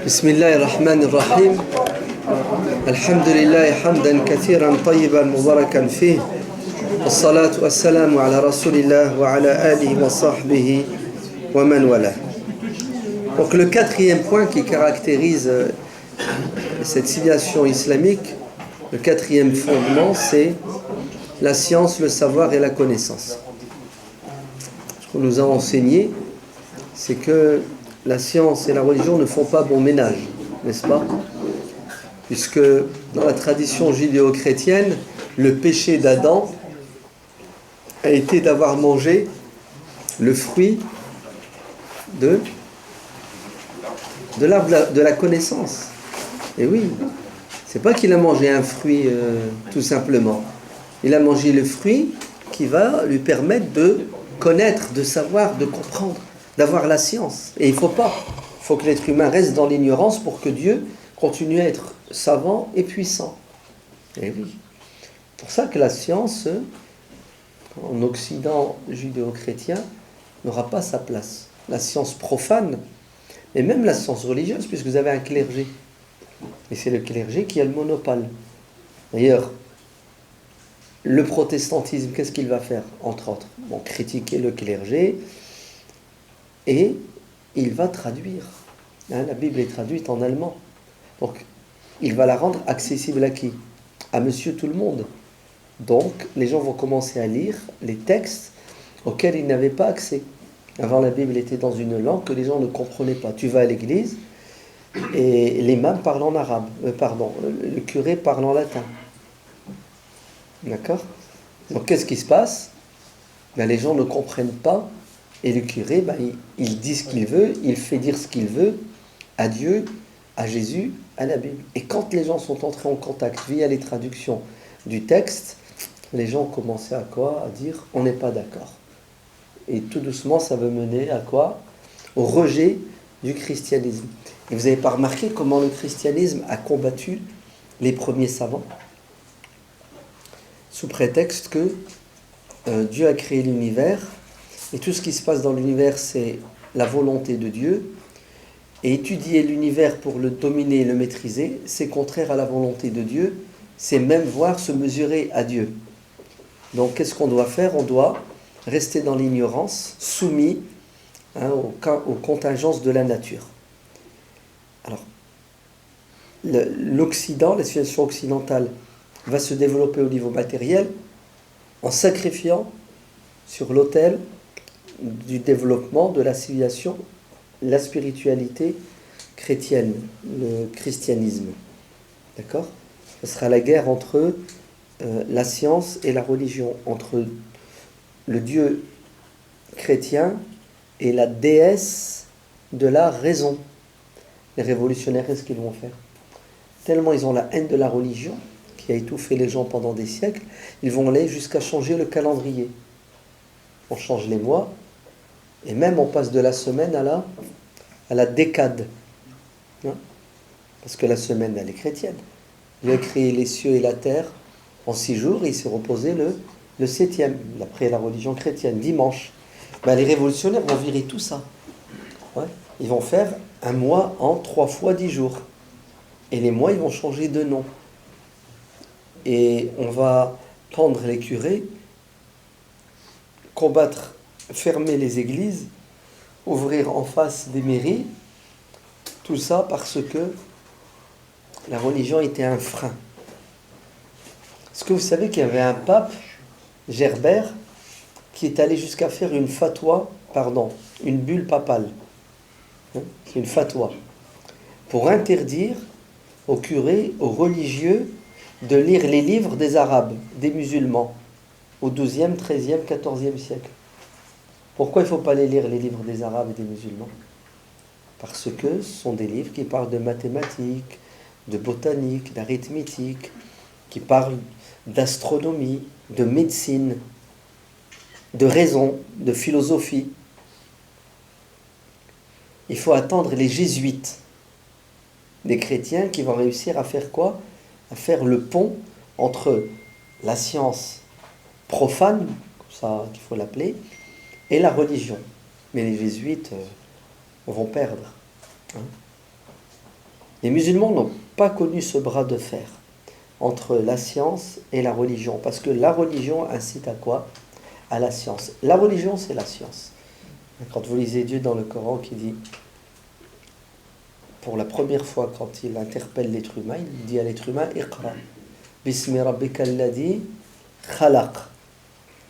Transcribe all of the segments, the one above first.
بسم الله الرحمن الرحيم الحمد لله حمدا كثيرا طيبا مباركا فيه والصلاة والسلام على رسول الله وعلى آله وصحبه ومن والاه. Donc le quatrième point qui caractérise cette civilisation islamique, le quatrième fondement, c'est la science, le savoir et la connaissance. Ce qu'on nous a enseigné, c'est que la science et la religion ne font pas bon ménage, n'est-ce pas? Puisque dans la tradition judéo-chrétienne, le péché d'Adam a été d'avoir mangé le fruit de l'arbre de la connaissance. Et oui, c'est pas qu'il a mangé un fruit tout simplement. Il a mangé le fruit qui va lui permettre de connaître, de savoir, de comprendre, d'avoir la science. Et il faut que l'être humain reste dans l'ignorance pour que Dieu continue à être savant et puissant. Et oui. C'est pour ça que la science, en Occident judéo-chrétien, n'aura pas sa place. La science profane, et même la science religieuse, puisque vous avez un clergé. Et c'est le clergé qui a le monopole. D'ailleurs, le protestantisme, qu'est-ce qu'il va faire, entre autres? Bon, critiquer le clergé, et il va traduire. La Bible est traduite en allemand. Donc, il va la rendre accessible à qui? À monsieur tout le monde. Donc, les gens vont commencer à lire les textes auxquels ils n'avaient pas accès. Avant, la Bible était dans une langue que les gens ne comprenaient pas. Tu vas à l'église et l'imam parle en arabe. Le curé parle en latin. D'accord? Donc, qu'est-ce qui se passe? Les gens ne comprennent pas. Et le curé, il dit ce qu'il veut, il fait dire ce qu'il veut à Dieu, à Jésus, à la Bible. Et quand les gens sont entrés en contact via les traductions du texte, les gens ont commencé à quoi? À dire on n'est pas d'accord. Et tout doucement, ça veut mener à quoi? Au rejet du christianisme. Et vous n'avez pas remarqué comment le christianisme a combattu les premiers savants? Sous prétexte que Dieu a créé l'univers, et tout ce qui se passe dans l'univers, c'est la volonté de Dieu. Et étudier l'univers pour le dominer et le maîtriser, c'est contraire à la volonté de Dieu. C'est même voir se mesurer à Dieu. Donc, qu'est-ce qu'on doit faire? On doit rester dans l'ignorance, soumis aux contingences de la nature. Alors, l'Occident, la civilisation occidentale, va se développer au niveau matériel en sacrifiant sur l'autel du développement de la civilisation, la spiritualité chrétienne, le christianisme. D'accord? Ce sera la guerre entre la science et la religion, entre le Dieu chrétien et la déesse de la raison. Les révolutionnaires, qu'est-ce qu'ils vont faire? Tellement ils ont la haine de la religion, qui a étouffé les gens pendant des siècles, ils vont aller jusqu'à changer le calendrier. On change les mois, et même on passe de la semaine à la décade. Parce que la semaine, elle est chrétienne. Il a créé les cieux et la terre en 6 jours, et il s'est reposé le 7e, d'après la religion chrétienne, dimanche. Les révolutionnaires vont virer tout ça. Ouais. Ils vont faire un mois en 3 fois 10 jours. Et les mois, ils vont changer de nom. Et on va prendre les curés, combattre, fermer les églises, ouvrir en face des mairies, tout ça parce que la religion était un frein. Est-ce que vous savez qu'il y avait un pape, Gerbert, qui est allé jusqu'à faire une bulle papale, c'est une fatwa, pour interdire aux curés, aux religieux, de lire les livres des Arabes, des musulmans, au XIIe, XIIIe, XIVe siècle. Pourquoi il ne faut pas les lire, les livres des Arabes et des musulmans? Parce que ce sont des livres qui parlent de mathématiques, de botanique, d'arithmétique, qui parlent d'astronomie, de médecine, de raison, de philosophie. Il faut attendre les jésuites, des chrétiens qui vont réussir à faire quoi? À faire le pont entre la science profane, comme ça qu'il faut l'appeler, et la religion. Mais les jésuites vont perdre. Les musulmans n'ont pas connu ce bras de fer entre la science et la religion, parce que la religion incite à quoi? À la science. La religion, c'est la science. Quand vous lisez Dieu dans le Coran qui dit, pour la première fois quand il interpelle l'être humain, il dit à l'être humain, Iqra, Bismi rabbika alladhi khalaq.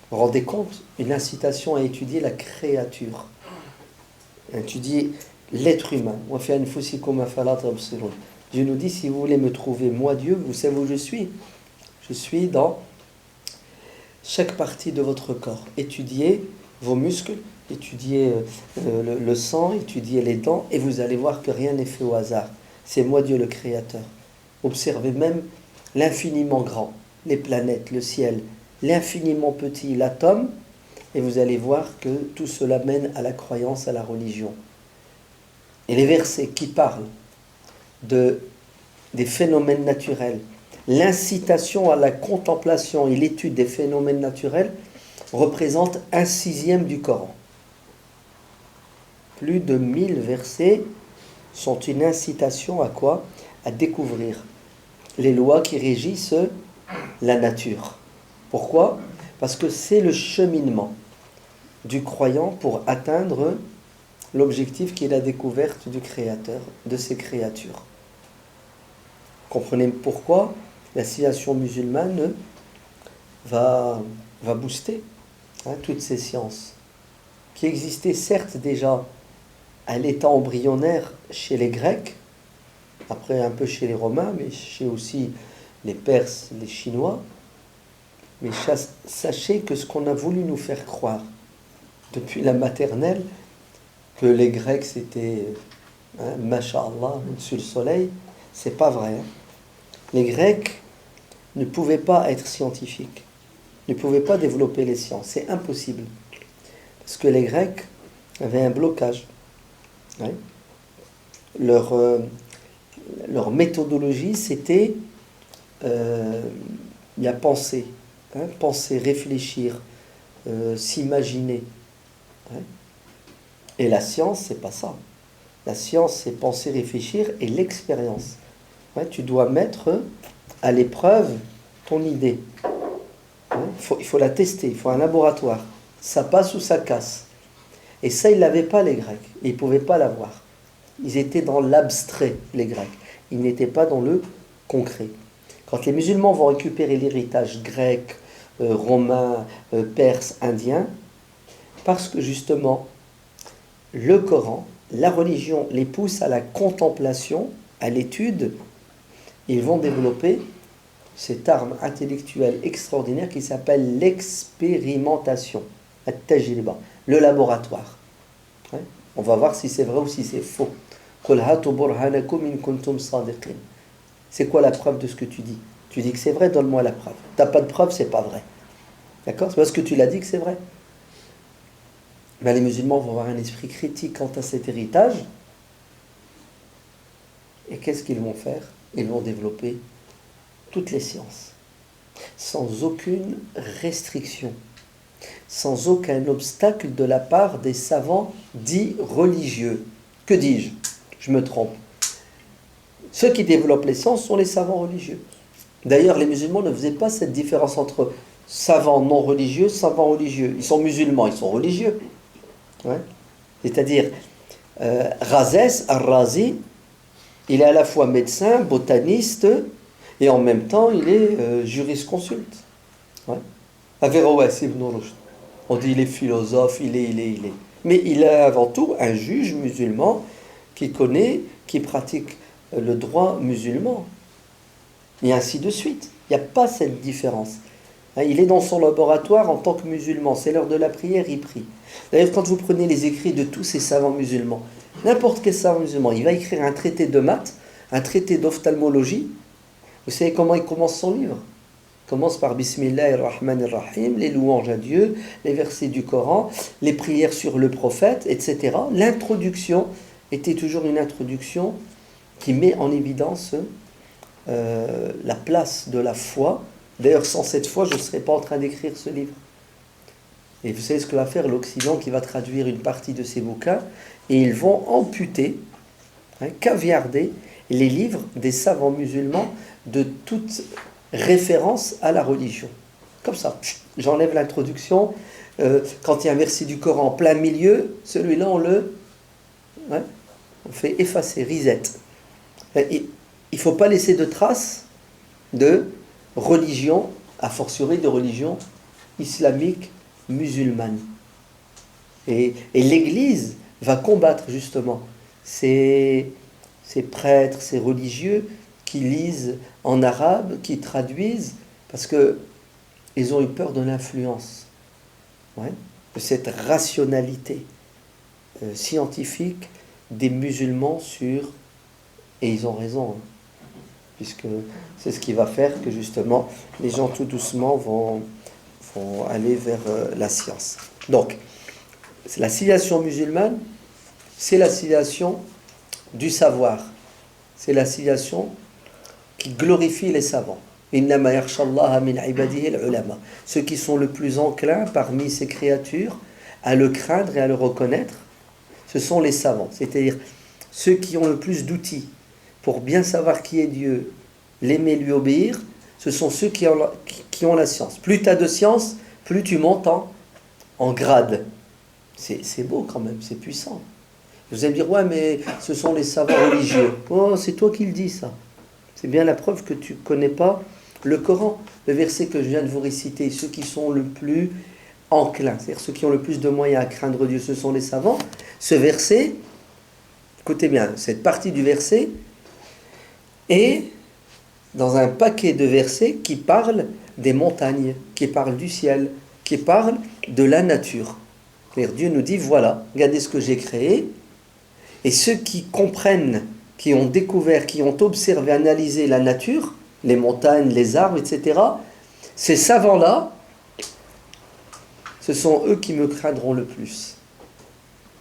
Vous vous rendez compte? Une incitation à étudier la créature, à étudier l'être humain. Dieu nous dit, si vous voulez me trouver, moi Dieu, vous savez où je suis? Je suis dans chaque partie de votre corps. Étudiez vos muscles, étudiez le sang, étudiez les dents, et vous allez voir que rien n'est fait au hasard. C'est moi Dieu le Créateur. Observez même l'infiniment grand, les planètes, le ciel, l'infiniment petit, l'atome, et vous allez voir que tout cela mène à la croyance, à la religion. Et les versets qui parlent des phénomènes naturels, l'incitation à la contemplation et l'étude des phénomènes naturels représentent 1/6 du Coran. Plus de 1000 versets sont une incitation à quoi? À découvrir les lois qui régissent la nature. Pourquoi? Parce que c'est le cheminement du croyant pour atteindre l'objectif qui est la découverte du Créateur, de ses créatures. Comprenez pourquoi la civilisation musulmane va booster toutes ces sciences qui existaient certes déjà à l'état embryonnaire chez les Grecs, après un peu chez les Romains, mais chez aussi les Perses, les Chinois. Mais sachez que ce qu'on a voulu nous faire croire depuis la maternelle, que les Grecs c'était Masha'Allah, au-dessus le soleil, c'est pas vrai. Les Grecs ne pouvaient pas être scientifiques, ne pouvaient pas développer les sciences, c'est impossible. Parce que les Grecs avaient un blocage. Leur méthodologie, c'était la pensée, penser, réfléchir, s'imaginer. Et la science, c'est pas ça. La science, c'est penser, réfléchir et l'expérience. Tu dois mettre à l'épreuve ton idée. Il faut la tester, il faut un laboratoire. Ça passe ou ça casse. Et ça, ils ne l'avaient pas, les Grecs. Ils ne pouvaient pas l'avoir. Ils étaient dans l'abstrait, les Grecs. Ils n'étaient pas dans le concret. Quand les musulmans vont récupérer l'héritage grec, romain, perse, indien, parce que justement, le Coran, la religion les pousse à la contemplation, à l'étude, ils vont développer cette arme intellectuelle extraordinaire qui s'appelle l'expérimentation, at-tajriba, le laboratoire. On va voir si c'est vrai ou si c'est faux. C'est quoi la preuve de ce que tu dis? Tu dis que c'est vrai, donne-moi la preuve. Tu n'as pas de preuve, c'est pas vrai. D'accord? C'est parce que tu l'as dit que c'est vrai. Ben, les musulmans vont avoir un esprit critique quant à cet héritage. Et qu'est-ce qu'ils vont faire? Ils vont développer toutes les sciences, sans aucune restriction, sans aucun obstacle de la part des savants dits religieux. Que dis-je? Je me trompe. Ceux qui développent les sciences sont les savants religieux. D'ailleurs, les musulmans ne faisaient pas cette différence entre savants non religieux, savants religieux. Ils sont musulmans, ils sont religieux. C'est-à-dire, Razès, Ar-Razi, il est à la fois médecin, botaniste, et en même temps, il est jurisconsulte. Averroès Ibn Rushd. On dit il est philosophe, il est. Mais il est avant tout un juge musulman qui connaît, qui pratique le droit musulman. Et ainsi de suite. Il n'y a pas cette différence. Il est dans son laboratoire en tant que musulman. C'est l'heure de la prière, il prie. D'ailleurs, quand vous prenez les écrits de tous ces savants musulmans, n'importe quel savant musulman, il va écrire un traité de maths, un traité d'ophtalmologie. Vous savez comment il commence son livre? Il commence par Bismillahir-Rahmanir-Rahim, les louanges à Dieu, les versets du Coran, les prières sur le prophète, etc. L'introduction était toujours une introduction qui met en évidence la place de la foi. D'ailleurs, sans cette foi, je ne serais pas en train d'écrire ce livre. Et vous savez ce que va faire l'Occident qui va traduire une partie de ces bouquins, et ils vont amputer, caviarder les livres des savants musulmans de toute référence à la religion. Comme ça, j'enlève l'introduction. Quand il y a un verset du Coran en plein milieu, celui-là, on fait effacer, reset. Il ne faut pas laisser de traces de religion, a fortiori de religion islamique musulmane. Et l'Église va combattre justement ces prêtres, ces religieux qui lisent en arabe, qui traduisent, parce qu'ils ont eu peur de l'influence, de cette rationalité scientifique des musulmans et ils ont raison, puisque c'est ce qui va faire que justement les gens tout doucement vont aller vers la science. Donc, la civilisation musulmane, c'est la civilisation du savoir. C'est la civilisation qui glorifie les savants. Innama yakhshallaha min ibadihi al-ulama. Ceux qui sont le plus enclins parmi ces créatures à le craindre et à le reconnaître, ce sont les savants. C'est-à-dire ceux qui ont le plus d'outils pour bien savoir qui est Dieu, l'aimer, lui obéir, ce sont ceux qui ont la science. Plus tu as de science, plus tu montes en grade. C'est beau quand même, c'est puissant. Vous allez me dire, ouais, mais ce sont les savants religieux. Oh, c'est toi qui le dis, ça. C'est bien la preuve que tu ne connais pas le Coran. Le verset que je viens de vous réciter, ceux qui sont le plus enclins, c'est-à-dire ceux qui ont le plus de moyens à craindre Dieu, ce sont les savants. Ce verset, écoutez bien, cette partie du verset est dans un paquet de versets qui parlent des montagnes, qui parlent du ciel, qui parlent de la nature. C'est-à-dire Dieu nous dit, voilà, regardez ce que j'ai créé, et ceux qui comprennent, qui ont découvert, qui ont observé, analysé la nature, les montagnes, les arbres, etc., ces savants-là, ce sont eux qui me craindront le plus.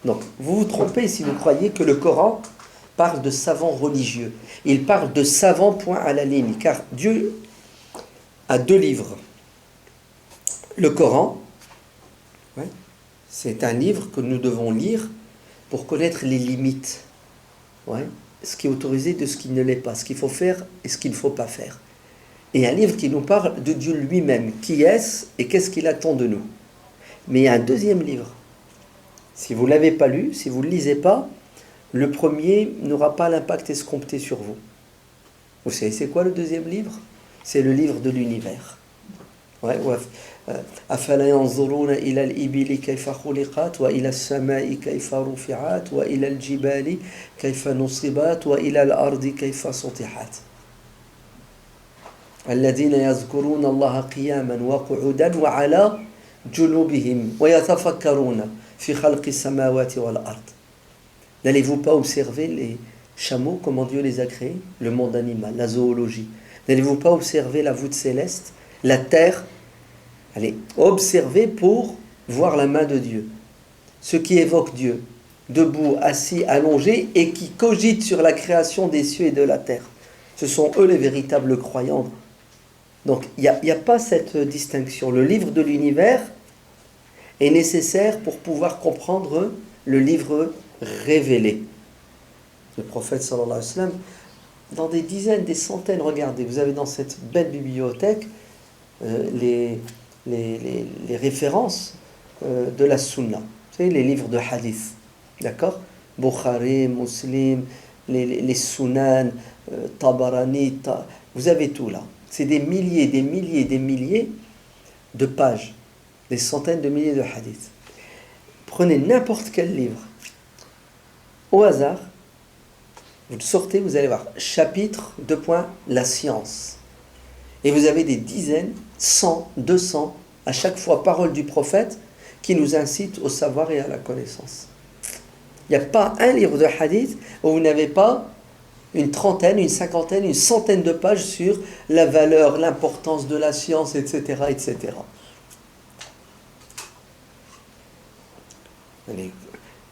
Donc, vous vous trompez si vous croyez que le Coran parle de savants religieux. Il parle de savants point à la ligne, car Dieu a 2 livres. Le Coran, c'est un livre que nous devons lire pour connaître les limites. Ce qui est autorisé de ce qui ne l'est pas, ce qu'il faut faire et ce qu'il ne faut pas faire. Et un livre qui nous parle de Dieu lui-même. Qui est-ce et qu'est-ce qu'il attend de nous? Mais il y a un 2e livre. Si vous ne l'avez pas lu, si vous ne le lisez pas, le premier n'aura pas l'impact escompté sur vous. Vous savez, c'est quoi le 2e livre? C'est le livre de l'univers. أفلا ينظرون إلى الإبل كيف خلقت وإلى السماء كيف رفعت وإلى الجبال كيف نصبت وإلى الأرض كيف سطحت الذين يذكرون الله قياما وقعودا وعلى جنوبهم ويتفكرون في خلق السماوات والأرض. N'allez-vous pas observer les chameaux, comment Dieu les a créés, le monde animal, la zoologie? N'allez-vous pas observer la voûte céleste, la terre? Allez, observez pour voir la main de Dieu. Ceux qui évoquent Dieu, debout, assis, allongés, et qui cogitent sur la création des cieux et de la terre. Ce sont eux les véritables croyants. Donc, il n'y a pas cette distinction. Le livre de l'univers est nécessaire pour pouvoir comprendre le livre révélé. Le prophète sallallahu alayhi wa sallam, dans des dizaines, des centaines, regardez, vous avez dans cette belle bibliothèque les références de la sunna. Vous savez, les livres de hadith, d'accord? Bukhari, Muslim, les sunan, Tabarani, vous avez tout là. C'est des milliers, des milliers, des milliers de pages, des centaines de milliers de hadiths. Prenez n'importe quel livre, au hasard, vous le sortez, vous allez voir, chapitre, la science. Et vous avez des dizaines, 100, 200, à chaque fois parole du prophète qui nous incite au savoir et à la connaissance. Il n'y a pas un livre de hadith où vous n'avez pas une trentaine, une cinquantaine, une centaine de pages sur la valeur, l'importance de la science, etc. etc. Allez,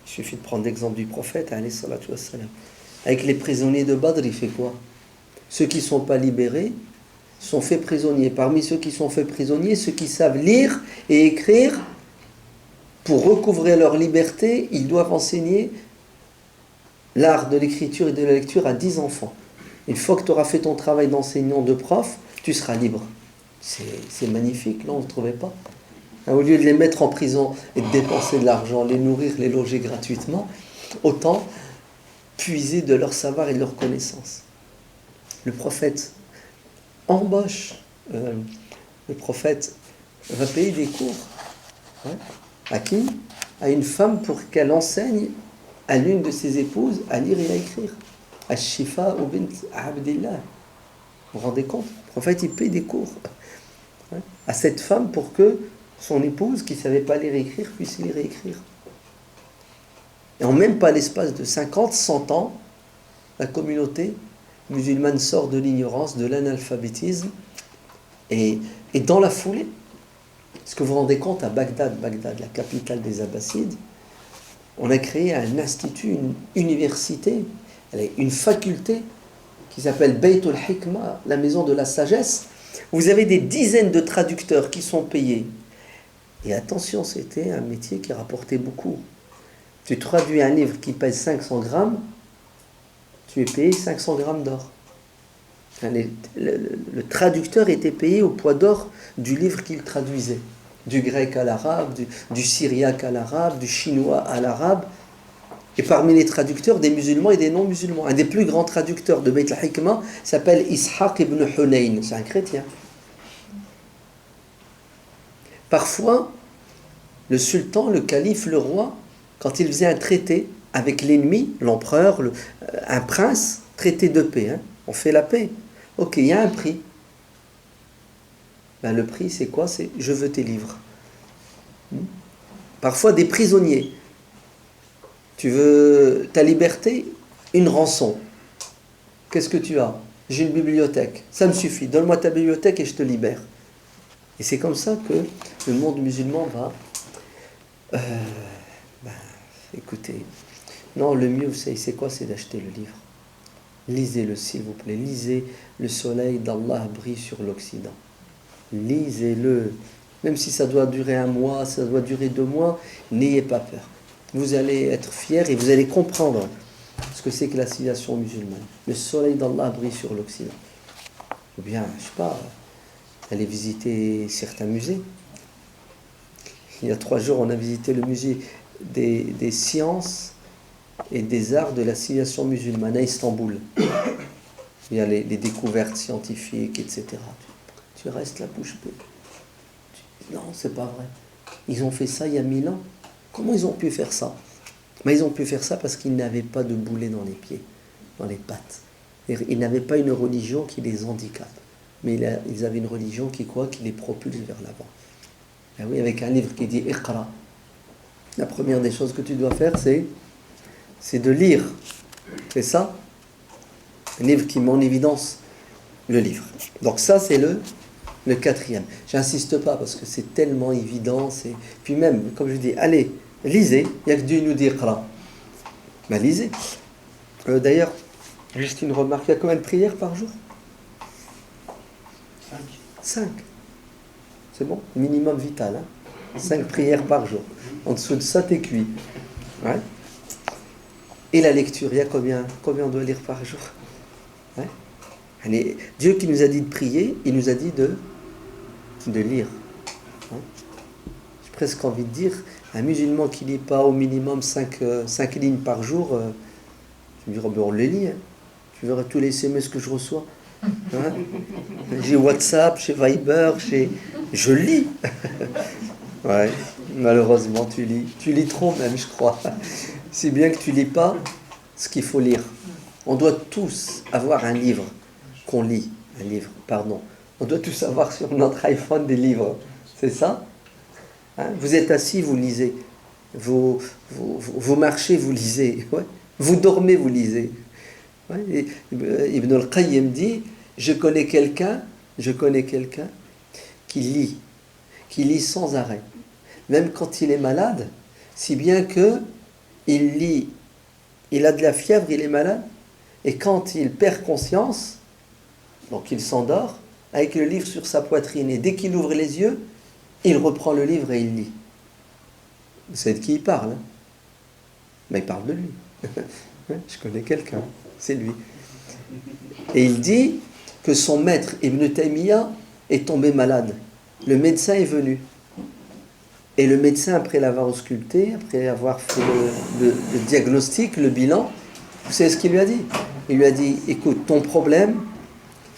il suffit de prendre l'exemple du prophète, alayhi salatu wassalam. Avec les prisonniers de Badr, il fait quoi? Ceux qui ne sont pas libérés sont faits prisonniers. Parmi ceux qui sont faits prisonniers, ceux qui savent lire et écrire, pour recouvrer leur liberté, ils doivent enseigner l'art de l'écriture et de la lecture à 10 enfants. Une fois que tu auras fait ton travail d'enseignant, de prof, tu seras libre. C'est magnifique, non, vous ne trouvez pas? Au lieu de les mettre en prison et de dépenser de l'argent, les nourrir, les loger gratuitement, autant puiser de leur savoir et de leur connaissance. Le prophète embauche, le prophète va payer des cours. Ouais. À qui? À une femme pour qu'elle enseigne à l'une de ses épouses à lire et à écrire. À Shifa ou bint Abdillah. Vous vous rendez compte? Le prophète, il paye des cours à cette femme pour que son épouse, qui ne savait pas lire et écrire, puisse lire et écrire. Et en même pas l'espace de 50, 100 ans, la communauté musulmane sort de l'ignorance, de l'analphabétisme, et dans la foulée, est-ce que vous vous rendez compte, à Bagdad, la capitale des Abbassides, on a créé un institut, une université, une faculté qui s'appelle Bayt al-Hikma, la maison de la sagesse. Vous avez des dizaines de traducteurs qui sont payés. Et attention, c'était un métier qui rapportait beaucoup. Tu traduis un livre qui pèse 500 grammes, tu es payé 500 grammes d'or. Le traducteur était payé au poids d'or du livre qu'il traduisait. Du grec à l'arabe, du syriaque à l'arabe, du chinois à l'arabe. Et parmi les traducteurs, des musulmans et des non-musulmans. Un des plus grands traducteurs de Bayt al-Hikma s'appelle Ishaq ibn Hunayn. C'est un chrétien. Parfois, le sultan, le calife, le roi, quand il faisait un traité avec l'ennemi, l'empereur, un prince, traité de paix, on fait la paix. Ok, il y a un prix. Ben, le prix, c'est quoi? C'est je veux tes livres. Parfois, des prisonniers. Tu veux ta liberté? Une rançon. Qu'est-ce que tu as? J'ai une bibliothèque. Ça me suffit. Donne-moi ta bibliothèque et je te libère. Et c'est comme ça que le monde musulman va... écoutez, non, le mieux, vous savez, c'est quoi? C'est d'acheter le livre. Lisez-le, s'il vous plaît. Lisez Le soleil d'Allah brille sur l'Occident. Lisez-le. Même si ça doit durer 1 mois, ça doit durer 2 mois, n'ayez pas peur. Vous allez être fiers et vous allez comprendre ce que c'est que la civilisation musulmane. Le soleil d'Allah brille sur l'Occident. Ou bien, je ne sais pas, aller visiter certains musées. Il y a 3 jours, on a visité le musée des sciences et des arts de la civilisation musulmane à Istanbul. Il y a les découvertes scientifiques, etc. Tu restes la bouche bée. Non, c'est pas vrai. Ils ont fait ça il y a 1000 ans. Comment ils ont pu faire ça? Mais ils ont pu faire ça parce qu'ils n'avaient pas de boulet dans les pieds, dans les pattes. Ils n'avaient pas une religion qui les handicape. Mais ils avaient une religion qui les propulse vers l'avant. Et oui, avec un livre qui dit « Iqra ». La première des choses que tu dois faire, c'est de lire. C'est ça? Un livre qui met en évidence le livre. Donc ça, c'est le 4e. J'insiste pas parce que c'est tellement évident. Puis même, comme je dis, allez, lisez. Il n'y a que Dieu nous dit Iqra. Ben, lisez. D'ailleurs, juste une remarque, il y a combien de prières par jour? 5. C'est bon? Minimum vital. 5 prières par jour. En dessous de ça, t'es cuit. Ouais. Et la lecture, il y a combien on doit lire par jour? Ouais. Allez, Dieu qui nous a dit de prier, il nous a dit de lire. Ouais. J'ai presque envie de dire, un musulman qui ne lit pas au minimum 5 lignes par jour, tu me diras, ben on les lit. Tu verras tous les SMS que je reçois. Hein? J'ai WhatsApp, j'ai Viber, je lis. Ouais, malheureusement, tu lis trop même, je crois. Si bien que tu lis pas ce qu'il faut lire. On doit tous avoir un livre qu'on lit. On doit tous avoir sur notre iPhone des livres. C'est ça? Hein? Vous êtes assis, vous lisez. Vous marchez, vous lisez. Ouais. Vous dormez, vous lisez. Ouais. Ibn al-Qayyim dit, je connais quelqu'un qui lit sans arrêt. Même quand il est malade, si bien que il lit, il a de la fièvre, il est malade, et quand il perd conscience, donc il s'endort, avec le livre sur sa poitrine, et dès qu'il ouvre les yeux, il reprend le livre et il lit. Vous savez de qui il parle? Mais il parle de lui. Je connais quelqu'un, c'est lui. Et il dit que son maître, Ibn Taymiyyah, est tombé malade. Le médecin est venu. Et le médecin, après l'avoir ausculté, après avoir fait le diagnostic, le bilan, vous savez ce qu'il lui a dit? Il lui a dit, écoute, ton problème,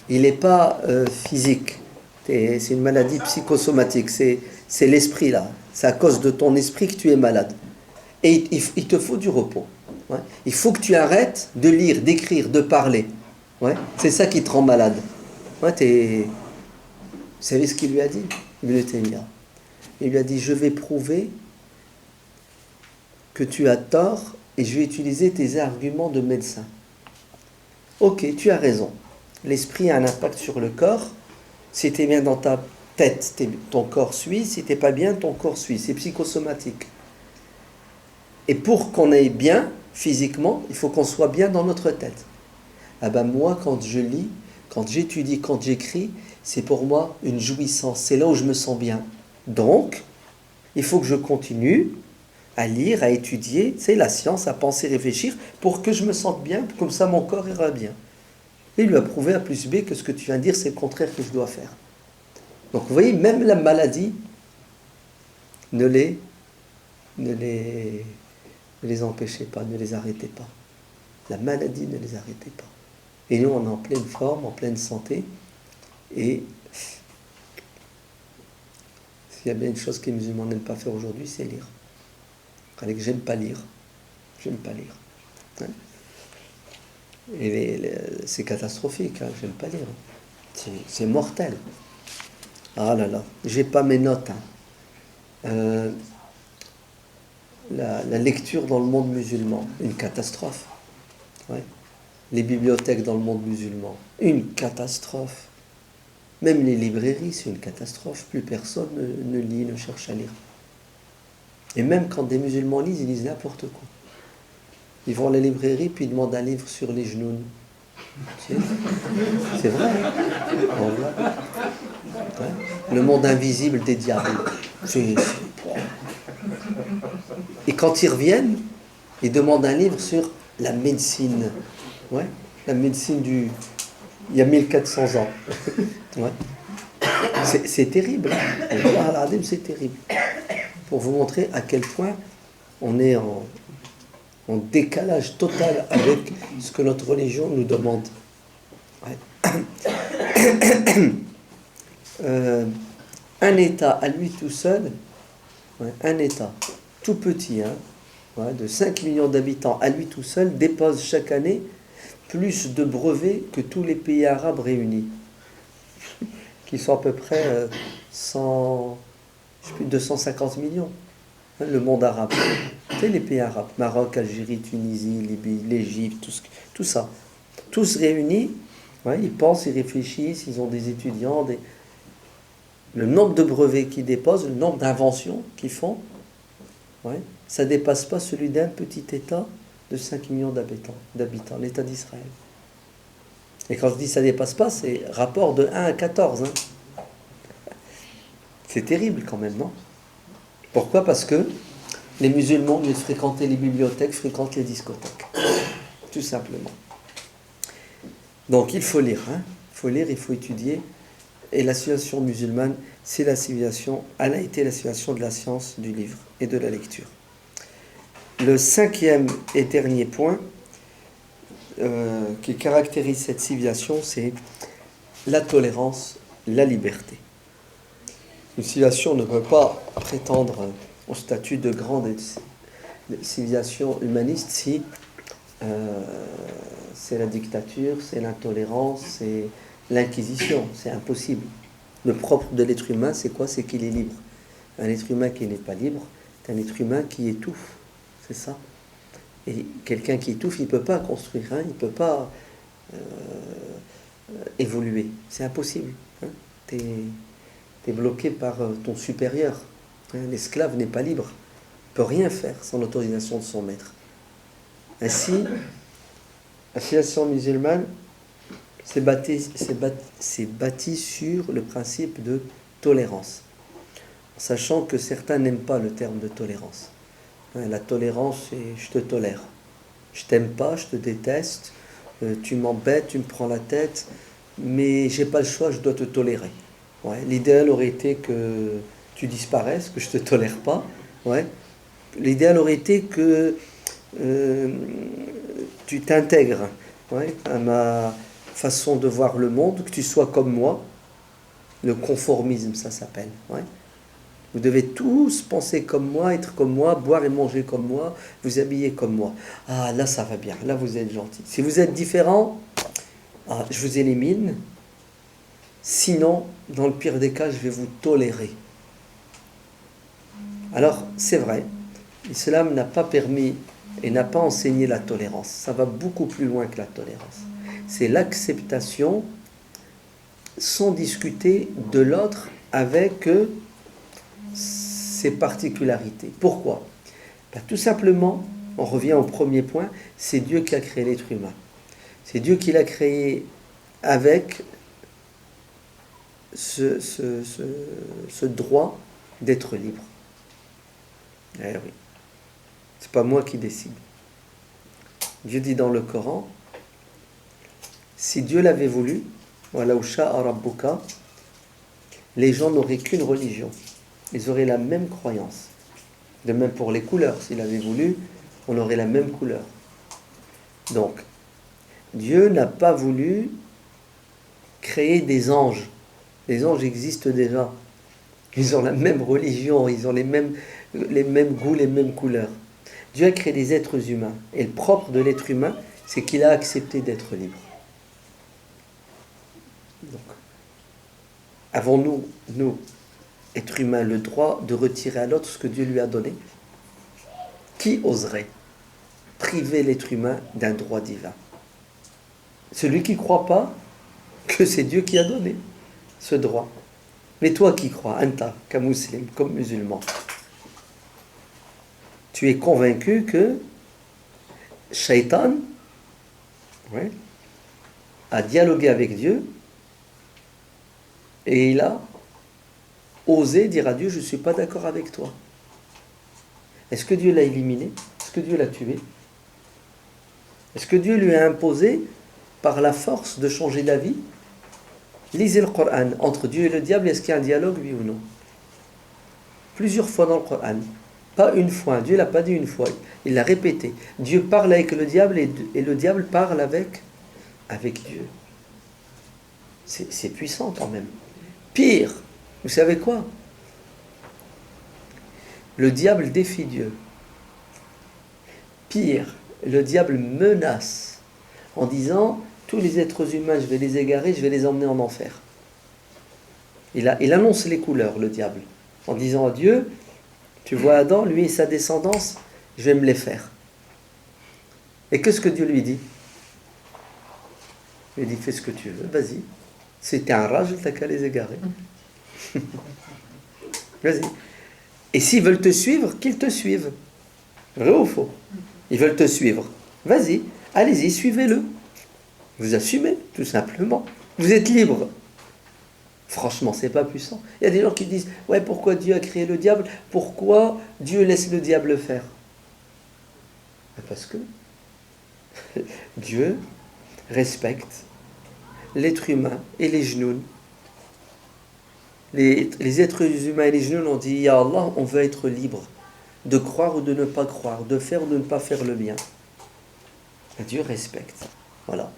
il n'est pas physique. C'est une maladie psychosomatique. C'est l'esprit, là. C'est à cause de ton esprit que tu es malade. Et il te faut du repos. Ouais. Il faut que tu arrêtes de lire, d'écrire, de parler. Ouais. C'est ça qui te rend malade. Ouais, vous savez ce qu'il lui a dit? Ibn Taymiyyah. Il lui a dit, je vais prouver que tu as tort et je vais utiliser tes arguments de médecin. Ok, tu as raison. L'esprit a un impact sur le corps. Si tu es bien dans ta tête, ton corps suit. Si tu n'es pas bien, ton corps suit. C'est psychosomatique. Et pour qu'on aille bien physiquement, il faut qu'on soit bien dans notre tête. Ah ben moi, quand je lis, quand j'étudie, quand j'écris, c'est pour moi une jouissance. C'est là où je me sens bien. Donc, il faut que je continue à lire, à étudier, c'est la science, à penser, réfléchir, pour que je me sente bien, comme ça mon corps ira bien. Et il lui a prouvé A plus B que ce que tu viens de dire, c'est le contraire que je dois faire. Donc vous voyez, même la maladie ne les empêchez pas, ne les arrêtez pas. La maladie ne les arrêtez pas. Et nous, on est en pleine forme, en pleine santé. Et s'il y a bien une chose que les musulmans n'aiment pas faire aujourd'hui, c'est lire. Allez, que j'aime pas lire. J'aime pas lire. Hein? Et c'est catastrophique, hein, j'aime pas lire. C'est mortel. Ah là là, j'ai pas mes notes. Hein. La lecture dans le monde musulman, une catastrophe. Ouais. Les bibliothèques dans le monde musulman, une catastrophe. Même les librairies, c'est une catastrophe. Plus personne ne lit, ne cherche à lire. Et même quand des musulmans lisent, ils lisent n'importe quoi. Ils vont à la librairie, puis ils demandent un livre sur les genoux. C'est vrai. Hein? Le monde invisible des diables. Et quand ils reviennent, ils demandent un livre sur la médecine. Ouais, la médecine il y a 1400 ans. Ouais. C'est terrible. C'est terrible. Pour vous montrer à quel point on est en décalage total avec ce que notre religion nous demande. Ouais. Un État à lui tout seul, ouais, un État tout petit, hein, ouais, de 5 millions d'habitants à lui tout seul, dépose chaque année plus de brevets que tous les pays arabes réunis, qui sont à peu près 250 millions. Hein, le monde arabe. Tu sais, les pays arabes, Maroc, Algérie, Tunisie, Libye, l'Égypte, tout ça. Tous réunis, ouais, ils pensent, ils réfléchissent, ils ont des étudiants, le nombre de brevets qu'ils déposent, le nombre d'inventions qu'ils font, ouais, ça ne dépasse pas celui d'un petit État de 5 millions d'habitants, l'État d'Israël. Et quand je dis ça ne dépasse pas, c'est rapport de 1 à 14. Hein. C'est terrible quand même, non? Pourquoi? Parce que les musulmans, au lieu de fréquenter les bibliothèques, fréquentent les discothèques. Tout simplement. Donc il faut lire, hein. Il faut lire, il faut étudier. Et la civilisation musulmane, elle a été la civilisation de la science, du livre et de la lecture. Le 5e et dernier point qui caractérise cette civilisation, c'est la tolérance, la liberté. Une civilisation ne peut pas prétendre au statut de grande civilisation humaniste si c'est la dictature, c'est l'intolérance, c'est l'inquisition. C'est impossible. Le propre de l'être humain, c'est quoi? C'est qu'il est libre. Un être humain qui n'est pas libre, c'est un être humain qui étouffe. C'est ça. Et quelqu'un qui étouffe, il ne peut pas construire, hein, il ne peut pas évoluer. C'est impossible. Hein. Tu es bloqué par ton supérieur. Hein. L'esclave n'est pas libre. Il ne peut rien faire sans l'autorisation de son maître. Ainsi, la civilisation musulmane s'est bâtie sur le principe de tolérance. Sachant que certains n'aiment pas le terme de tolérance. La tolérance, c'est je te tolère. Je t'aime pas, je te déteste, tu m'embêtes, tu me prends la tête, mais j'ai pas le choix, je dois te tolérer. Ouais. L'idéal aurait été que tu disparaisses, que je te tolère pas. Ouais. L'idéal aurait été que tu t'intègres, ouais, à ma façon de voir le monde, que tu sois comme moi. Le conformisme, ça s'appelle. Ouais. Vous devez tous penser comme moi, être comme moi, boire et manger comme moi, vous habiller comme moi. Ah, là, ça va bien. Là, vous êtes gentil. Si vous êtes différent, je vous élimine. Sinon, dans le pire des cas, je vais vous tolérer. Alors, c'est vrai, l'islam n'a pas permis et n'a pas enseigné la tolérance. Ça va beaucoup plus loin que la tolérance. C'est l'acceptation sans discuter de l'autre avec ses particularités. Pourquoi? Tout simplement, on revient au premier point, c'est Dieu qui a créé l'être humain. C'est Dieu qui l'a créé avec ce droit d'être libre. Eh oui. C'est pas moi qui décide. Dieu dit dans le Coran, si Dieu l'avait voulu, voilà, les gens n'auraient qu'une religion. Ils auraient la même croyance. De même pour les couleurs. S'il avait voulu, on aurait la même couleur. Donc, Dieu n'a pas voulu créer des anges. Les anges existent déjà. Ils ont la même religion, ils ont les mêmes goûts, les mêmes couleurs. Dieu a créé des êtres humains. Et le propre de l'être humain, c'est qu'il a accepté d'être libre. Donc, avons-nous, nous, êtres humains, le droit de retirer à l'autre ce que Dieu lui a donné? Qui oserait priver l'être humain d'un droit divin? Celui qui ne croit pas que c'est Dieu qui a donné ce droit. Mais toi qui crois, anta, comme musulman, comme musulman, tu es convaincu que Shaitan, ouais, a dialogué avec Dieu et il a osé dire à Dieu, je ne suis pas d'accord avec toi. Est-ce que Dieu l'a éliminé? Est-ce que Dieu l'a tué? Est-ce que Dieu lui a imposé par la force de changer d'avis? Lisez le Coran. Entre Dieu et le diable, est-ce qu'il y a un dialogue, oui ou non? Plusieurs fois dans le Coran. Pas une fois. Dieu ne l'a pas dit une fois. Il l'a répété. Dieu parle avec le diable et le diable parle avec Dieu. C'est puissant quand même. Pire, vous savez quoi? Le diable défie Dieu. Pire, le diable menace en disant, tous les êtres humains, je vais les égarer, je vais les emmener en enfer. Il annonce les couleurs, le diable, en disant à Dieu, tu vois Adam, lui et sa descendance, je vais me les faire. Et qu'est-ce que Dieu lui dit? Il dit, fais ce que tu veux, vas-y. Si t'es un rage, t'as qu'à les égarer. Vas-y. Et s'ils veulent te suivre, qu'ils te suivent. Vrai ou faux? Ils veulent te suivre. Vas-y, allez-y, suivez-le. Vous assumez, tout simplement. Vous êtes libre. Franchement, c'est pas puissant. Il y a des gens qui disent, ouais, pourquoi Dieu a créé le diable? Pourquoi Dieu laisse le diable faire? Parce que Dieu respecte l'être humain et les genoux. Les êtres humains et les genoux ont dit, ya Allah, on veut être libre de croire ou de ne pas croire, de faire ou de ne pas faire le bien. Et Dieu respecte. Voilà.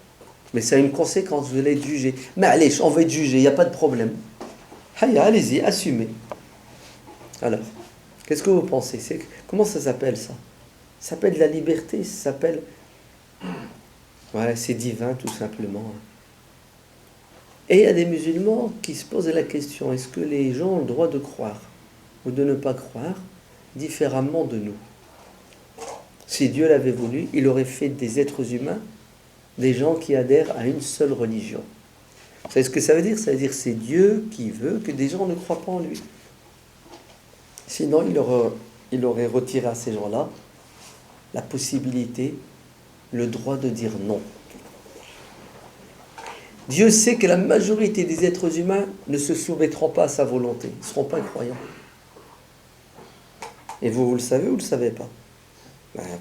Mais ça a une conséquence, vous allez être jugé. Mais allez, on va être jugé, il n'y a pas de problème. Allez-y, assumez. Alors, qu'est-ce que vous pensez? Comment ça s'appelle ça? Ça s'appelle la liberté, ça s'appelle... Ouais, c'est divin tout simplement. Et il y a des musulmans qui se posent la question, est-ce que les gens ont le droit de croire ou de ne pas croire différemment de nous? Si Dieu l'avait voulu, il aurait fait des êtres humains des gens qui adhèrent à une seule religion. Vous savez ce que ça veut dire? Ça veut dire que c'est Dieu qui veut que des gens ne croient pas en lui. Sinon, il aurait retiré à ces gens-là la possibilité, le droit de dire non. Dieu sait que la majorité des êtres humains ne se soumettront pas à sa volonté, ils ne seront pas croyants. Et vous le savez ou vous ne le savez pas?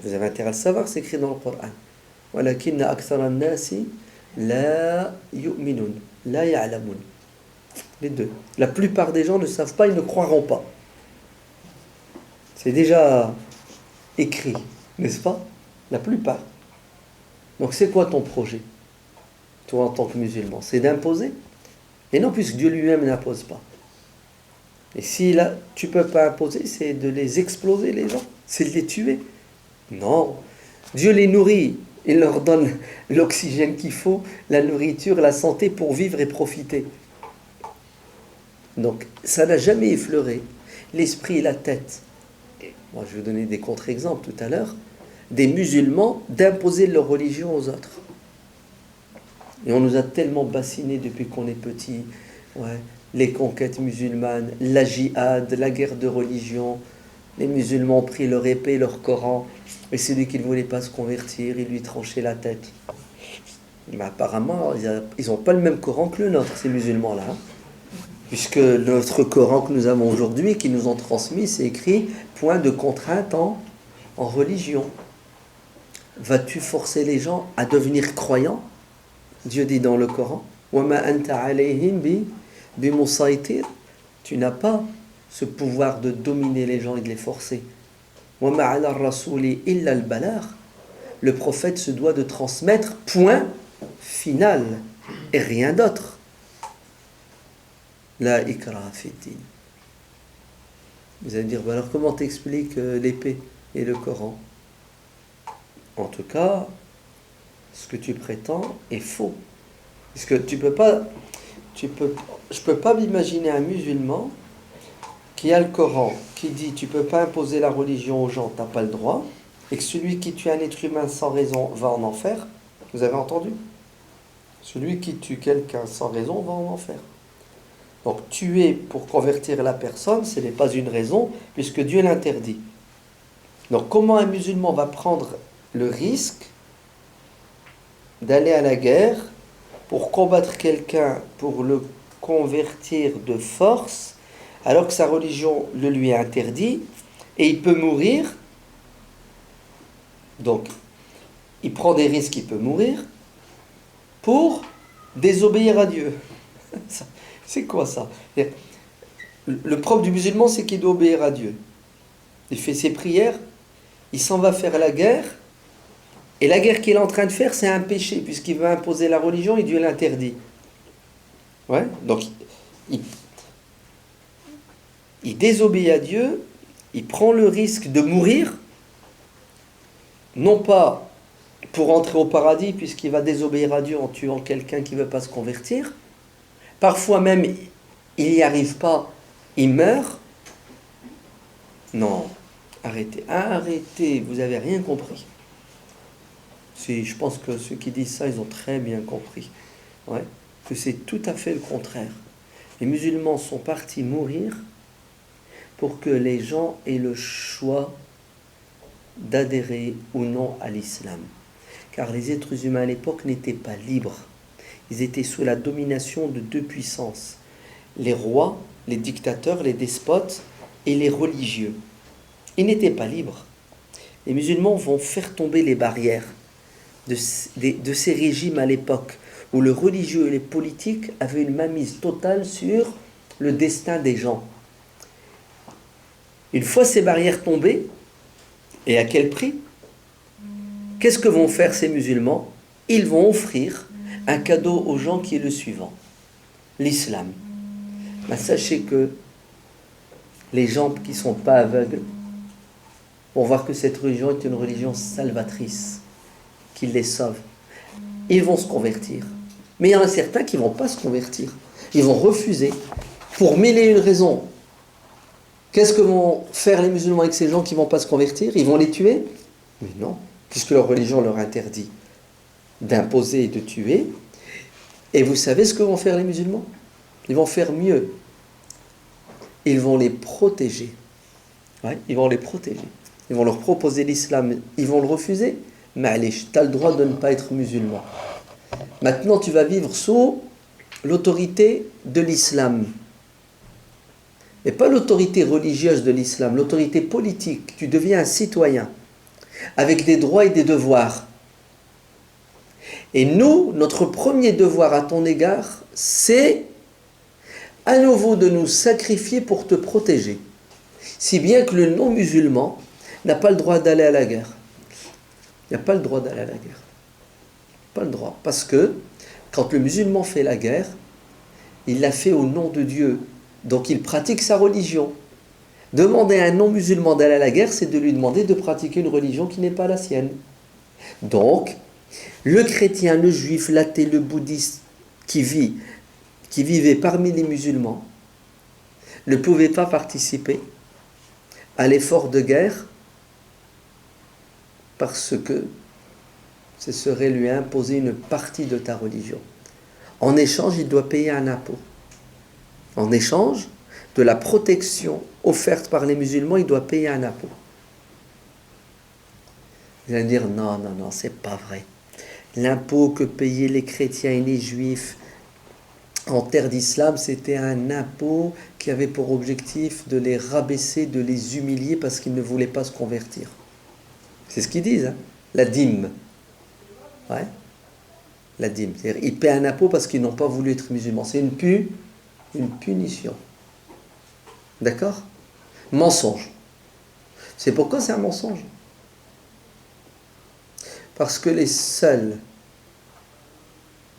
Vous avez intérêt à le savoir, c'est écrit dans le Coran. ولكن أكثر الناس لا يؤمنون لا يعلمون. Les deux. La plupart des gens ne savent pas, ils ne croiront pas. C'est déjà écrit, n'est-ce pas? La plupart. Donc c'est quoi ton projet, toi en tant que musulman? C'est d'imposer? Et non, puisque Dieu lui-même n'impose pas. Et si là, tu ne peux pas imposer, c'est de les exploser les gens, c'est de les tuer. Non, Dieu les nourrit, il leur donne l'oxygène qu'il faut, la nourriture, la santé pour vivre et profiter. Donc ça n'a jamais effleuré l'esprit et la tête. Moi, je vais vous donner des contre-exemples tout à l'heure, des musulmans d'imposer leur religion aux autres. Et on nous a tellement bassinés depuis qu'on est petit. Ouais, les conquêtes musulmanes, la djihad, la guerre de religion. Les musulmans ont pris leur épée, leur Coran, et celui qui ne voulait pas se convertir, ils lui tranchaient la tête. Mais apparemment, ils n'ont pas le même Coran que le nôtre, ces musulmans-là. Hein. Puisque notre Coran que nous avons aujourd'hui, qui nous ont transmis, c'est écrit point de contrainte en religion. Vas-tu forcer les gens à devenir croyants? Dieu dit dans le Coran, tu n'as pas ce pouvoir de dominer les gens et de les forcer. Le prophète se doit de transmettre, point final, et rien d'autre. La ikraha fid-din. Vous allez me dire, alors comment t'expliques l'épée et le Coran? En tout cas, ce que tu prétends est faux. Parce que je peux pas m'imaginer un musulman qui a le Coran, qui dit tu peux pas imposer la religion aux gens, t'as pas le droit, et que celui qui tue un être humain sans raison va en enfer. Vous avez entendu? Celui qui tue quelqu'un sans raison va en enfer. Donc tuer pour convertir la personne, ce n'est pas une raison, puisque Dieu l'interdit. Donc comment un musulman va prendre le risque d'aller à la guerre pour combattre quelqu'un, pour le convertir de force, alors que sa religion le lui interdit, et il peut mourir? Donc, il prend des risques, il peut mourir, pour désobéir à Dieu. C'est quoi ça? Le propre du musulman, c'est qu'il doit obéir à Dieu. Il fait ses prières, il s'en va faire la guerre, et la guerre qu'il est en train de faire, c'est un péché, puisqu'il veut imposer la religion et Dieu l'interdit. Ouais, donc il désobéit à Dieu, il prend le risque de mourir, non pas pour entrer au paradis, puisqu'il va désobéir à Dieu en tuant quelqu'un qui ne veut pas se convertir. Parfois même, il n'y arrive pas, il meurt. Non, arrêtez, vous n'avez rien compris. Je pense que ceux qui disent ça, ils ont très bien compris. Ouais, que c'est tout à fait le contraire. Les musulmans sont partis mourir pour que les gens aient le choix d'adhérer ou non à l'islam. Car les êtres humains à l'époque n'étaient pas libres. Ils étaient sous la domination de deux puissances. Les rois, les dictateurs, les despotes et les religieux. Ils n'étaient pas libres. Les musulmans vont faire tomber les barrières de ces régimes à l'époque où le religieux et les politiques avaient une mainmise totale sur le destin des gens. Une fois ces barrières tombées, et à quel prix? Qu'est-ce que vont faire ces musulmans? Ils vont offrir un cadeau aux gens qui est le suivant, l'islam. Ben, sachez que les gens qui ne sont pas aveugles vont voir que cette religion est une religion salvatrice, qui les sauve. Ils vont se convertir. Mais il y en a certains qui ne vont pas se convertir. Ils vont refuser pour mille et une raisons. Qu'est-ce que vont faire les musulmans avec ces gens qui ne vont pas se convertir? Ils vont les tuer? Mais non, puisque leur religion leur interdit d'imposer et de tuer. Et vous savez ce que vont faire les musulmans? Ils vont faire mieux. Ils vont les protéger. Ouais, ils vont les protéger. Ils vont leur proposer l'islam. Ils vont le refuser. Mais allez, tu as le droit de ne pas être musulman. Maintenant, tu vas vivre sous l'autorité de l'islam. Et pas l'autorité religieuse de l'islam, l'autorité politique. Tu deviens un citoyen, avec des droits et des devoirs. Et nous, notre premier devoir à ton égard, c'est à nouveau de nous sacrifier pour te protéger. Si bien que le non-musulman n'a pas le droit d'aller à la guerre. Il n'a pas le droit d'aller à la guerre. Pas le droit. Parce que quand le musulman fait la guerre, il l'a fait au nom de Dieu. Donc il pratique sa religion. Demander à un non-musulman d'aller à la guerre, c'est de lui demander de pratiquer une religion qui n'est pas la sienne. Donc, le chrétien, le juif, l'athée, le bouddhiste qui vivait parmi les musulmans ne pouvait pas participer à l'effort de guerre parce que ce serait lui imposer une partie de ta religion. En échange, il doit payer un impôt. En échange de la protection offerte par les musulmans, il doit payer un impôt. Vous allez me dire, non, c'est pas vrai. L'impôt que payaient les chrétiens et les juifs en terre d'islam, c'était un impôt qui avait pour objectif de les rabaisser, de les humilier parce qu'ils ne voulaient pas se convertir. C'est ce qu'ils disent, hein, la dîme. Ouais. La dîme. C'est-à-dire, ils paient un impôt parce qu'ils n'ont pas voulu être musulmans. C'est une punition. D'accord? Mensonge. C'est pourquoi c'est un mensonge. Parce que les seuls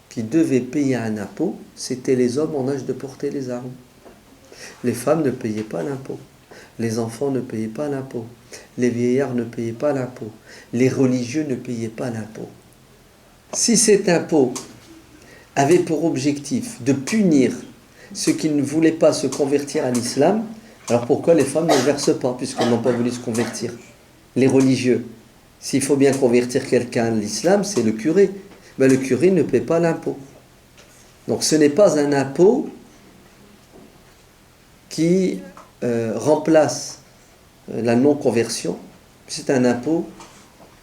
qui devaient payer un impôt, c'était les hommes en âge de porter les armes. Les femmes ne payaient pas l'impôt. Les enfants ne payaient pas l'impôt. Les vieillards ne payaient pas l'impôt. Les religieux ne payaient pas l'impôt. Si cet impôt avait pour objectif de punir ceux qui ne voulaient pas se convertir à l'islam, alors pourquoi les femmes ne le versent pas, puisqu'elles n'ont pas voulu se convertir? Les religieux. S'il faut bien convertir quelqu'un à l'islam, c'est le curé. Ben, le curé ne paie pas l'impôt. Donc ce n'est pas un impôt qui remplace la non-conversion. C'est un impôt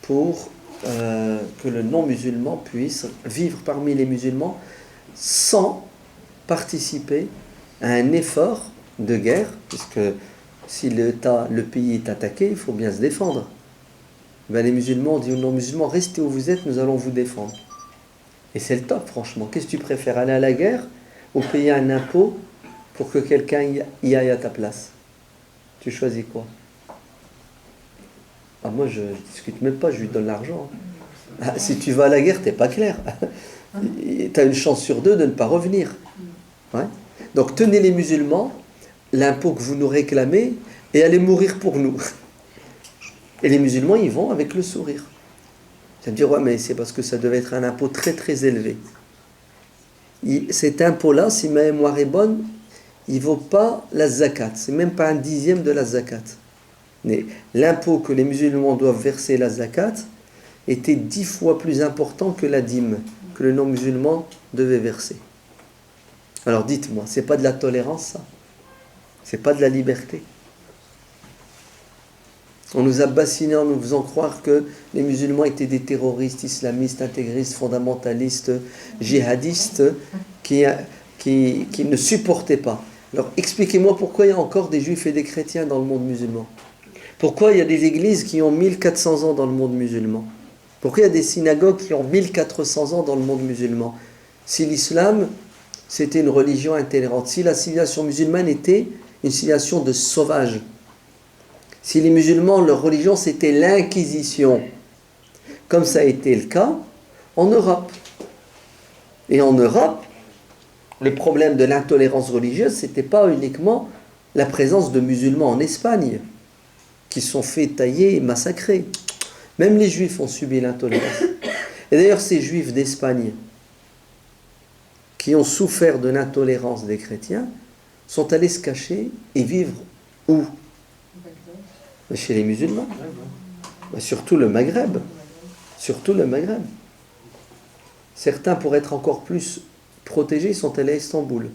pour que le non-musulman puisse vivre parmi les musulmans sans participer à un effort de guerre, puisque si le pays est attaqué, il faut bien se défendre. Ben, les musulmans ont dit aux non-musulmans, restez où vous êtes, nous allons vous défendre. Et c'est le top, franchement. Qu'est-ce que tu préfères, aller à la guerre ou payer un impôt pour que quelqu'un y aille à ta place? Tu choisis quoi? Ah, moi, je ne discute même pas, je lui donne l'argent. Ah, si tu vas à la guerre, tu n'es pas clair. Tu as une chance sur deux de ne pas revenir. Ouais. Donc, tenez les musulmans, l'impôt que vous nous réclamez, et allez mourir pour nous. Et les musulmans, ils vont avec le sourire. Ça veut dire, ouais, mais c'est parce que ça devait être un impôt très très élevé. Cet impôt-là, si ma mémoire est bonne, il ne vaut pas la zakat. C'est même pas un dixième de la zakat. Mais l'impôt que les musulmans doivent verser la zakat était 10 fois plus important que la dîme que le non-musulman devait verser. Alors dites-moi, c'est pas de la tolérance, ça? C'est pas de la liberté? On nous a bassinés en nous faisant croire que les musulmans étaient des terroristes, islamistes, intégristes, fondamentalistes, djihadistes, qui ne supportaient pas. Alors expliquez-moi pourquoi il y a encore des juifs et des chrétiens dans le monde musulman. Pourquoi il y a des églises qui ont 1400 ans dans le monde musulman? Pourquoi il y a des synagogues qui ont 1400 ans dans le monde musulman? Si l'islam, c'était une religion intolérante, si la civilisation musulmane était une civilisation de sauvages, si les musulmans, leur religion, c'était l'inquisition, comme ça a été le cas en Europe. Et en Europe, le problème de l'intolérance religieuse, ce n'était pas uniquement la présence de musulmans en Espagne, qui se sont fait tailler et massacrer. Même les juifs ont subi l'intolérance. Et d'ailleurs, ces juifs d'Espagne, qui ont souffert de l'intolérance des chrétiens, sont allés se cacher et vivre où? Chez les musulmans. Surtout le Maghreb. Surtout le Maghreb. Certains, pour être encore plus protégés, sont allés à Istanbul.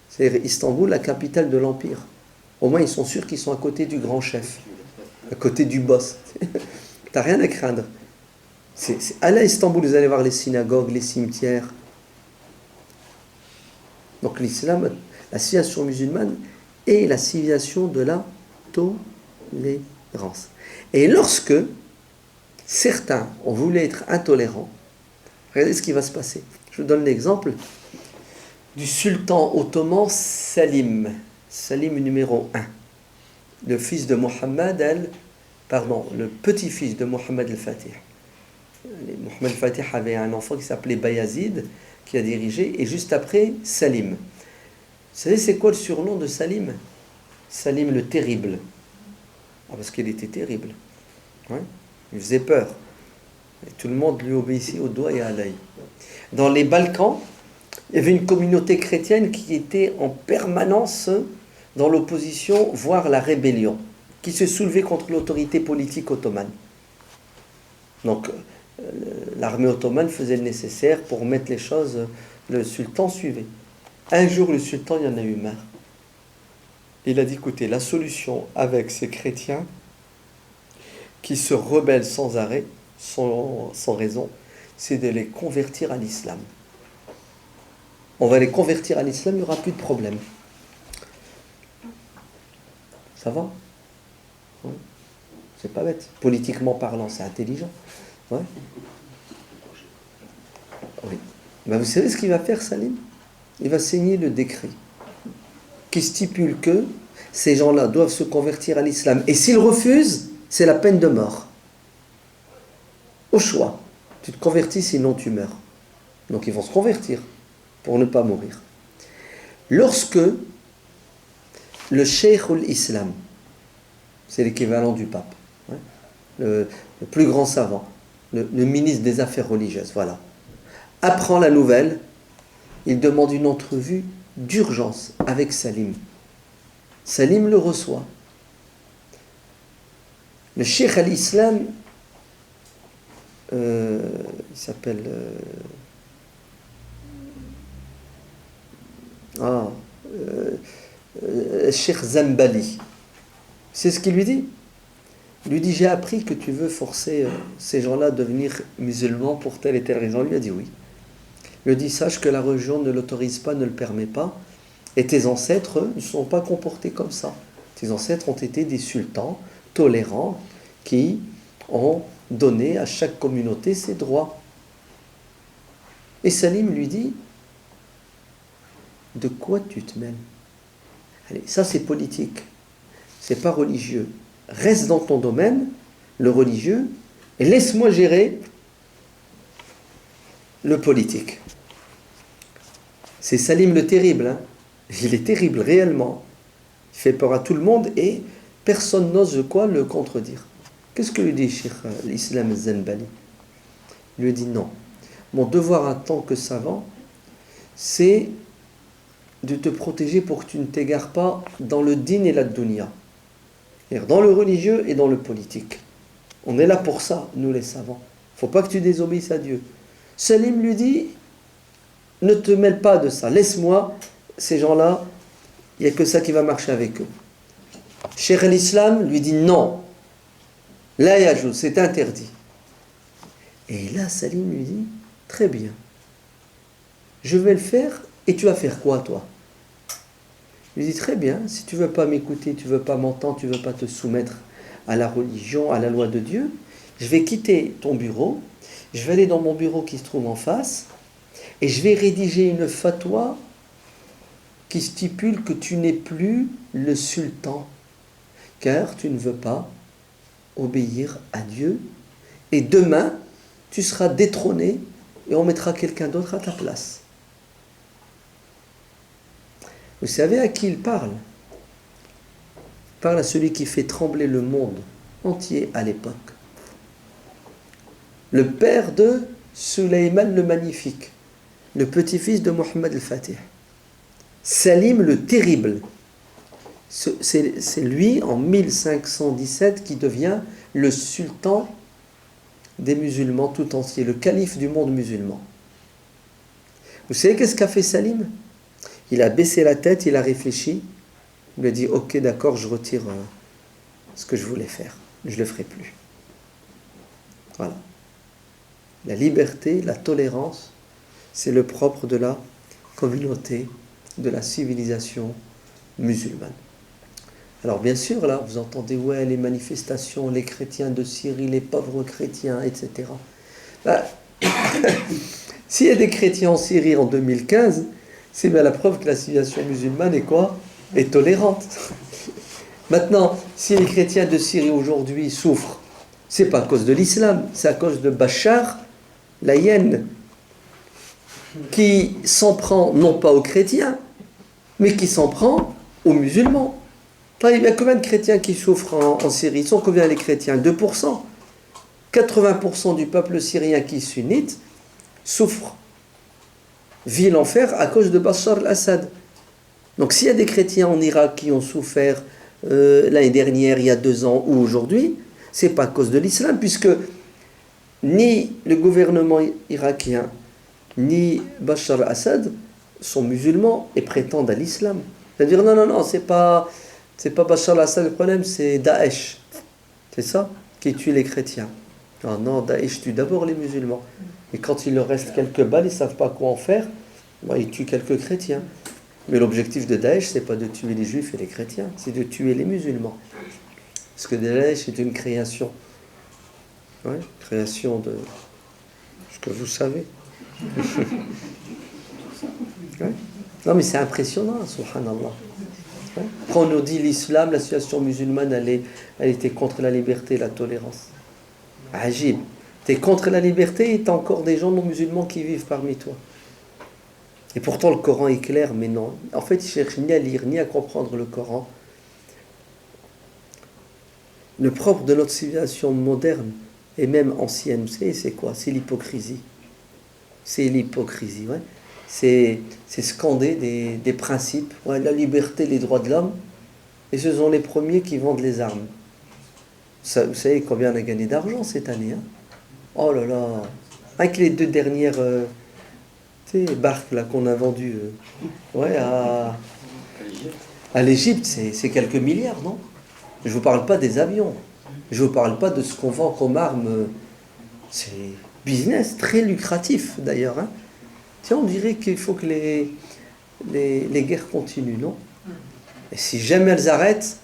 C'est Istanbul, la capitale de l'Empire. Au moins, ils sont sûrs qu'ils sont à côté du grand chef, à côté du boss. T'as rien à craindre. Allez à Istanbul, vous allez voir les synagogues, les cimetières. Donc l'islam, la civilisation musulmane est la civilisation de la tolérance. Et lorsque certains ont voulu être intolérants, Regardez ce qui va se passer. Je vous donne l'exemple du sultan ottoman Salim. Salim numéro 1. Le fils de le petit-fils de Mohammed al-Fatih. Mohammed al-Fatih avait un enfant qui s'appelait Bayazid, qui a dirigé, et juste après, Salim. Vous savez, c'est quoi le surnom de Salim? Salim le terrible. Ah, parce qu'il était terrible. Ouais. Il faisait peur. Et tout le monde lui obéissait au doigt et à l'œil. Dans les Balkans, il y avait une communauté chrétienne qui était en permanence dans l'opposition, voire la rébellion, qui se soulevait contre l'autorité politique ottomane. Donc, l'armée ottomane faisait le nécessaire pour mettre les choses, le sultan suivait. Un jour, le sultan, il en a eu marre. Il a dit, écoutez, la solution avec ces chrétiens qui se rebellent sans arrêt, sans raison, c'est de les convertir à l'islam. On va les convertir à l'islam, il n'y aura plus de problème. Ça va? Ouais. C'est pas bête. Politiquement parlant, c'est intelligent. Ouais. Oui. Ben, vous savez ce qu'il va faire, Salim? Il va signer le décret qui stipule que ces gens-là doivent se convertir à l'islam. Et s'ils refusent, c'est la peine de mort. Au choix. Tu te convertis, sinon tu meurs. Donc ils vont se convertir pour ne pas mourir. Lorsque le Cheikh ul-Islam, c'est l'équivalent du pape, hein, le plus grand savant, le ministre des Affaires religieuses, voilà, apprend la nouvelle, il demande une entrevue d'urgence avec Salim. Salim le reçoit. Le Cheikh al-Islam, il s'appelle Cheikh Zambali. C'est ce qu'il lui dit. Il lui dit, j'ai appris que tu veux forcer ces gens-là à devenir musulmans pour telle et telle raison. Il lui a dit oui. Il lui dit, sache que la religion ne l'autorise pas, ne le permet pas, et tes ancêtres ne sont pas comportés comme ça. Tes ancêtres ont été des sultans tolérants qui ont donné à chaque communauté ses droits. Et Salim lui dit, de quoi tu te mêles? Allez, ça c'est politique, c'est pas religieux. Reste dans ton domaine, le religieux, et laisse-moi gérer le politique. C'est Salim le terrible, hein. Il est terrible réellement. Il fait peur à tout le monde et personne n'ose quoi le contredire. Qu'est-ce que lui dit Cheikh l'Islam Zambali? Il lui dit non. Mon devoir en tant que savant, c'est de te protéger pour que tu ne t'égares pas dans le din et la dunya. C'est-à-dire dans le religieux et dans le politique. On est là pour ça, nous les savants. Il ne faut pas que tu désobéisses à Dieu. Salim lui dit, ne te mêle pas de ça. Laisse-moi, ces gens-là, il n'y a que ça qui va marcher avec eux. Cheikh l'Islam lui dit non. La yajouz, c'est interdit. Et là, Salim lui dit, très bien. Je vais le faire, et tu vas faire quoi, toi? Il lui dit, très bien, si tu ne veux pas m'écouter, tu ne veux pas m'entendre, tu ne veux pas te soumettre à la religion, à la loi de Dieu, je vais quitter ton bureau, je vais aller dans mon bureau qui se trouve en face, et je vais rédiger une fatwa qui stipule que tu n'es plus le sultan, car tu ne veux pas obéir à Dieu, et demain, tu seras détrôné, et on mettra quelqu'un d'autre à ta place. Vous savez à qui il parle? Il parle à celui qui fait trembler le monde entier à l'époque. Le père de Sulayman le Magnifique, le petit-fils de Mohammed al-Fatih. Salim le Terrible. C'est lui, en 1517, qui devient le sultan des musulmans tout entier, le calife du monde musulman. Vous savez qu'est-ce qu'a fait Salim? Il a baissé la tête, il a réfléchi, il a dit, ok, d'accord, je retire ce que je voulais faire, je ne le ferai plus. Voilà. La liberté, la tolérance, c'est le propre de la communauté, de la civilisation musulmane. Alors bien sûr, là, vous entendez, ouais, les manifestations, les chrétiens de Syrie, les pauvres chrétiens, etc. S'il y a des chrétiens en Syrie en 2015, c'est bien la preuve que la civilisation musulmane est quoi? Est tolérante. Maintenant, si les chrétiens de Syrie aujourd'hui souffrent, c'est pas à cause de l'islam, c'est à cause de Bachar, la hyène, qui s'en prend non pas aux chrétiens, mais qui s'en prend aux musulmans. Il y a combien de chrétiens qui souffrent en Syrie? Ils sont combien les chrétiens? 2%. 80% du peuple syrien qui est sunnite souffre, vit l'enfer à cause de Bachar al-Assad. Donc s'il y a des chrétiens en Irak qui ont souffert l'année dernière, il y a 2 ans ou aujourd'hui, c'est pas à cause de l'islam, puisque ni le gouvernement irakien, ni Bachar al-Assad sont musulmans et prétendent à l'islam. C'est-à-dire, non, c'est pas Bachar al-Assad le problème, c'est Daesh. C'est ça qui tue les chrétiens. Non, Daesh tue d'abord les musulmans. Et quand il leur reste quelques balles, ils ne savent pas quoi en faire, ils tuent quelques chrétiens. Mais l'objectif de Daesh, c'est pas de tuer les juifs et les chrétiens, c'est de tuer les musulmans. Parce que Daesh est une création. Création de ce que vous savez. Non, mais c'est impressionnant, subhanallah. Quand on nous dit l'islam, la situation musulmane, elle était contre la liberté et la tolérance. Ajib. Tu es contre la liberté et tu as encore des gens non musulmans qui vivent parmi toi. Et pourtant le Coran est clair, mais non. En fait, ils cherchent ni à lire, ni à comprendre le Coran. Le propre de notre civilisation moderne, et même ancienne, vous savez, c'est quoi? C'est l'hypocrisie. C'est l'hypocrisie, ouais. C'est scander des principes, la liberté, les droits de l'homme, et ce sont les premiers qui vendent les armes. Vous savez combien on a gagné d'argent cette année, hein? Oh là là, avec les 2 dernières barques là, qu'on a vendues à l'Égypte, c'est quelques milliards, non? Je ne vous parle pas des avions, je ne vous parle pas de ce qu'on vend comme armes. C'est business très lucratif d'ailleurs, hein? Tiens, on dirait qu'il faut que les guerres continuent, non? Et si jamais elles arrêtent,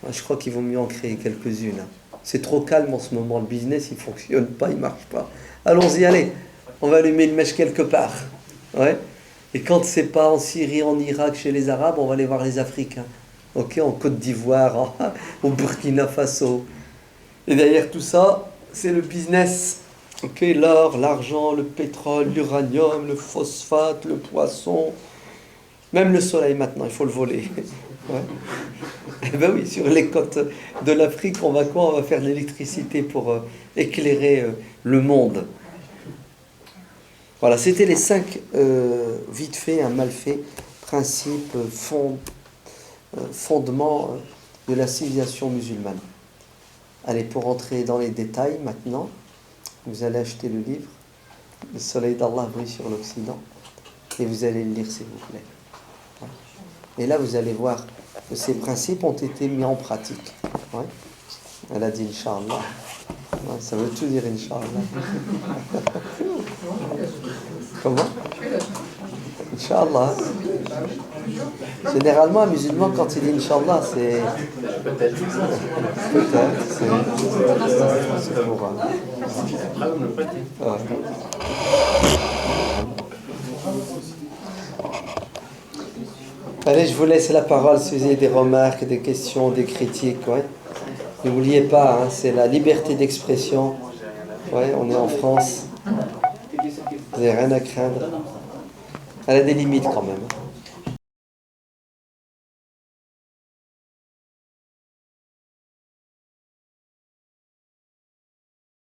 je crois qu'il vaut mieux en créer quelques-unes. C'est trop calme en ce moment, le business il ne fonctionne pas, il ne marche pas. Allons-y, allez, on va allumer une mèche quelque part. Ouais. Et quand c'est pas en Syrie, en Irak, chez les Arabes, on va aller voir les Africains. Ok, en Côte d'Ivoire, au Burkina Faso. Et derrière tout ça, c'est le business. Ok, l'or, l'argent, le pétrole, l'uranium, le phosphate, le poisson, même le soleil maintenant, il faut le voler. Ouais. Eh ben oui, sur les côtes de l'Afrique, on va quoi? On va faire de l'électricité pour éclairer le monde. Voilà, c'était les 5 vite fait, mal fait, principes, fondements de la civilisation musulmane. Allez, pour entrer dans les détails maintenant, vous allez acheter le livre « Le soleil d'Allah brille sur l'Occident » et vous allez le lire s'il vous plaît. Voilà. Et là, vous allez voir que ces principes ont été mis en pratique. Ouais. Elle a dit Inch'Allah. Ouais, ça veut tout dire Inch'Allah. Comment? Inch'Allah. Généralement, un musulman, quand il dit Inch'Allah, c'est... Peut-être. C'est pour... Ouais. Allez, je vous laisse la parole si vous avez des remarques, des questions, des critiques. Ouais. N'oubliez pas, hein, c'est la liberté d'expression. Ouais, on est en France. Vous n'avez rien à craindre. Elle a des limites quand même.